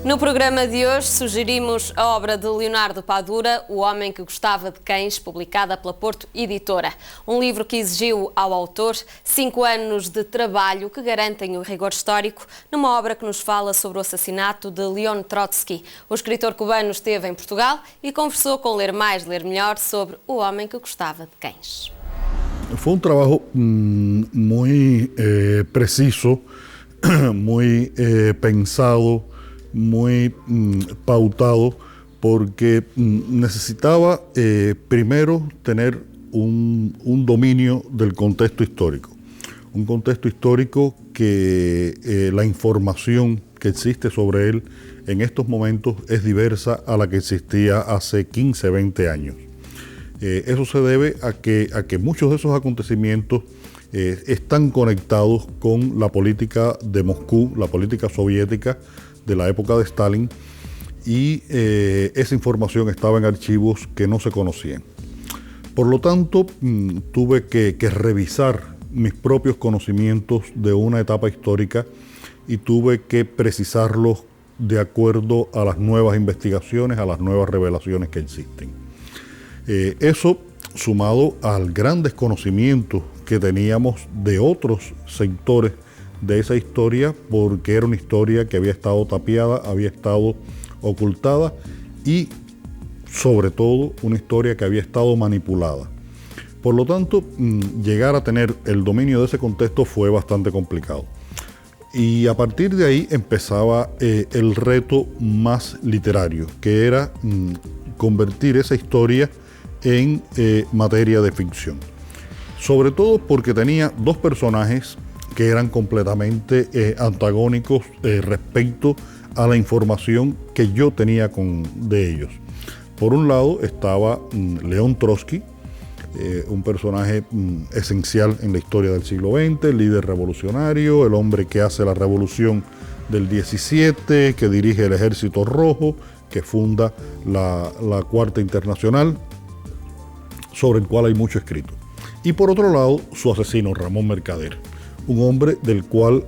No programa de hoje sugerimos a obra de Leonardo Padura, O Homem que Gostava de Cães, publicada pela Porto Editora. Um livro que exigiu ao autor 5 anos de trabalho que garantem o rigor histórico numa obra que nos fala sobre o assassinato de Leon Trotsky. O escritor cubano esteve em Portugal e conversou com Ler Mais, Ler Melhor sobre O Homem que Gostava de Cães. Fue un trabajo muy preciso, muy pensado, muy pautado, porque necesitaba primero tener un dominio del contexto histórico. Un contexto histórico que la información que existe sobre él en estos momentos es diversa a la que existía hace 15, 20 años. Eso se debe a que muchos de esos acontecimientos están conectados con la política de Moscú, la política soviética de la época de Stalin, y esa información estaba en archivos que no se conocían. Por lo tanto, tuve que revisar mis propios conocimientos de una etapa histórica y tuve que precisarlos de acuerdo a las nuevas investigaciones, a las nuevas revelaciones que existen. Eso sumado al gran desconocimiento que teníamos de otros sectores de esa historia, porque era una historia que había estado tapiada, había estado ocultada y sobre todo una historia que había estado manipulada. Por lo tanto, llegar a tener el dominio de ese contexto fue bastante complicado. Y a partir de ahí empezaba el reto más literario, que era convertir esa historia en materia de ficción. Sobre todo porque tenía dos personajes que eran completamente antagónicos respecto a la información que yo tenía de ellos. Por un lado estaba León Trotsky, un personaje esencial en la historia del siglo XX, el líder revolucionario, el hombre que hace la revolución del 17, que dirige el Ejército Rojo, que funda la Cuarta Internacional, sobre el cual hay mucho escrito. Y por otro lado, su asesino, Ramón Mercader, un hombre del cual,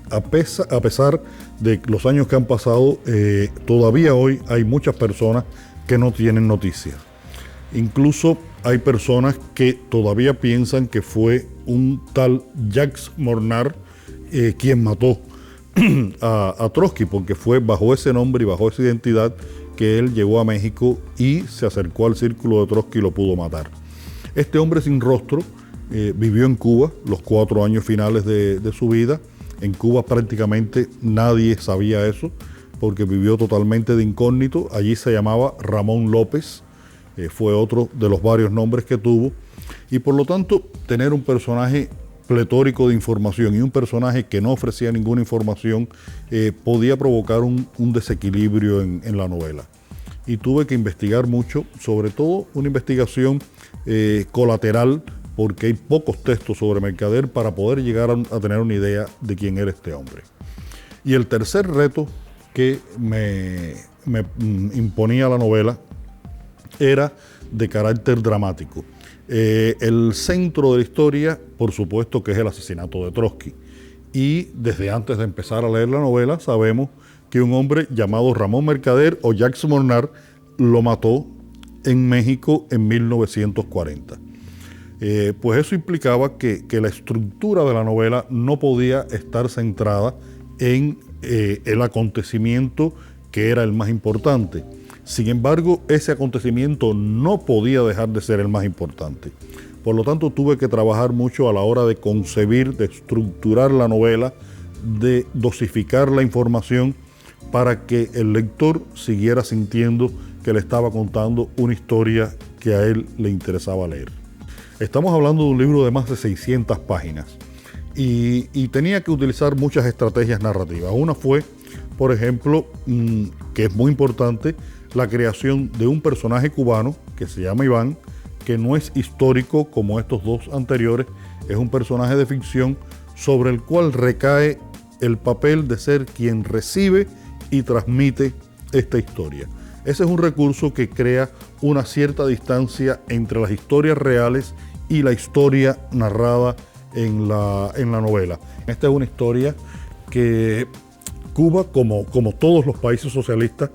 a pesar de los años que han pasado, todavía hoy hay muchas personas que no tienen noticias. Incluso hay personas que todavía piensan que fue un tal Jacques Mornar quien mató a Trotsky, porque fue bajo ese nombre y bajo esa identidad que él llegó a México y se acercó al círculo de Trotsky y lo pudo matar. Este hombre sin rostro vivió en Cuba los 4 años finales de su vida. En Cuba prácticamente nadie sabía eso, porque vivió totalmente de incógnito. Allí se llamaba Ramón López, fue otro de los varios nombres que tuvo. Y por lo tanto, tener un personaje pletórico de información y un personaje que no ofrecía ninguna información podía provocar un desequilibrio en la novela. Y tuve que investigar mucho, sobre todo una investigación colateral, porque hay pocos textos sobre Mercader para poder llegar a tener una idea de quién era este hombre. Y el tercer reto que me imponía la novela era de carácter dramático. El centro de la historia, por supuesto, que es el asesinato de Trotsky. Y desde antes de empezar a leer la novela, sabemos que un hombre llamado Ramón Mercader o Jacques Mornar lo mató en México en 1940. Pues eso implicaba que la estructura de la novela no podía estar centrada en el acontecimiento que era el más importante. Sin embargo, ese acontecimiento no podía dejar de ser el más importante. Por lo tanto, tuve que trabajar mucho a la hora de concebir, de estructurar la novela, de dosificar la información para que el lector siguiera sintiendo que le estaba contando una historia que a él le interesaba leer. Estamos hablando de un libro de más de 600 páginas y tenía que utilizar muchas estrategias narrativas. Una fue, por ejemplo, que es muy importante, la creación de un personaje cubano que se llama Iván, que no es histórico como estos dos anteriores, es un personaje de ficción sobre el cual recae el papel de ser quien recibe y transmite esta historia. Ese es un recurso que crea una cierta distancia entre las historias reales y la historia narrada en la novela. Esta es una historia que Cuba, como todos los países socialistas,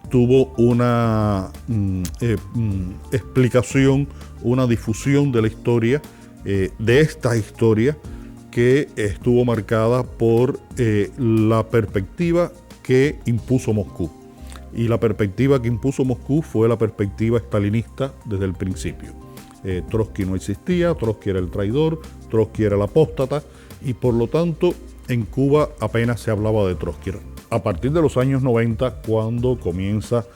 tuvo una explicación, una difusión de la historia, de esta historia, que estuvo marcada por la perspectiva que impuso Moscú. Y la perspectiva que impuso Moscú fue la perspectiva stalinista desde el principio. Trotsky no existía, Trotsky era el traidor, Trotsky era el apóstata, y por lo tanto en Cuba apenas se hablaba de Trotsky. A partir de los años 90, cuando comienza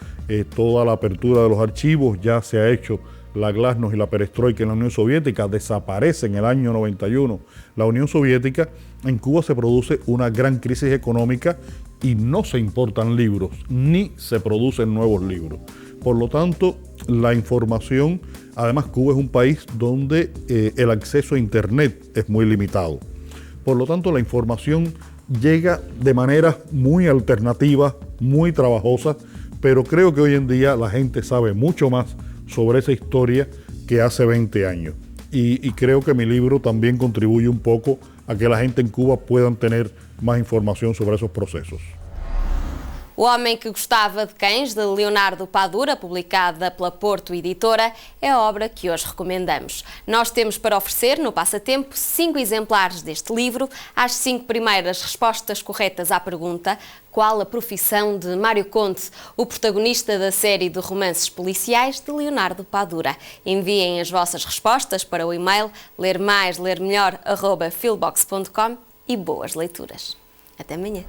toda la apertura de los archivos, ya se ha hecho la glasnost y la perestroika en la Unión Soviética, desaparece en el año 91 la Unión Soviética, en Cuba se produce una gran crisis económica y no se importan libros, ni se producen nuevos libros. Por lo tanto, la información, además Cuba es un país donde el acceso a Internet es muy limitado. Por lo tanto, la información llega de manera muy alternativa, muy trabajosa, pero creo que hoy en día la gente sabe mucho más sobre esa historia que hace 20 años. Y creo que mi libro también contribuye un poco a que la gente en Cuba puedan tener mais informação sobre esses processos. O Homem que Gostava de Cães, de Leonardo Padura, publicada pela Porto Editora, é a obra que hoje recomendamos. Nós temos para oferecer, no Passatempo, 5 exemplares deste livro. Às 5 primeiras respostas corretas à pergunta: qual a profissão de Mário Conde, o protagonista da série de romances policiais de Leonardo Padura? Enviem as vossas respostas para o e-mail lermaislermelhor@filbox.com e boas leituras. Até amanhã.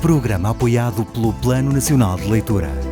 Programa apoiado pelo Plano Nacional de Leitura.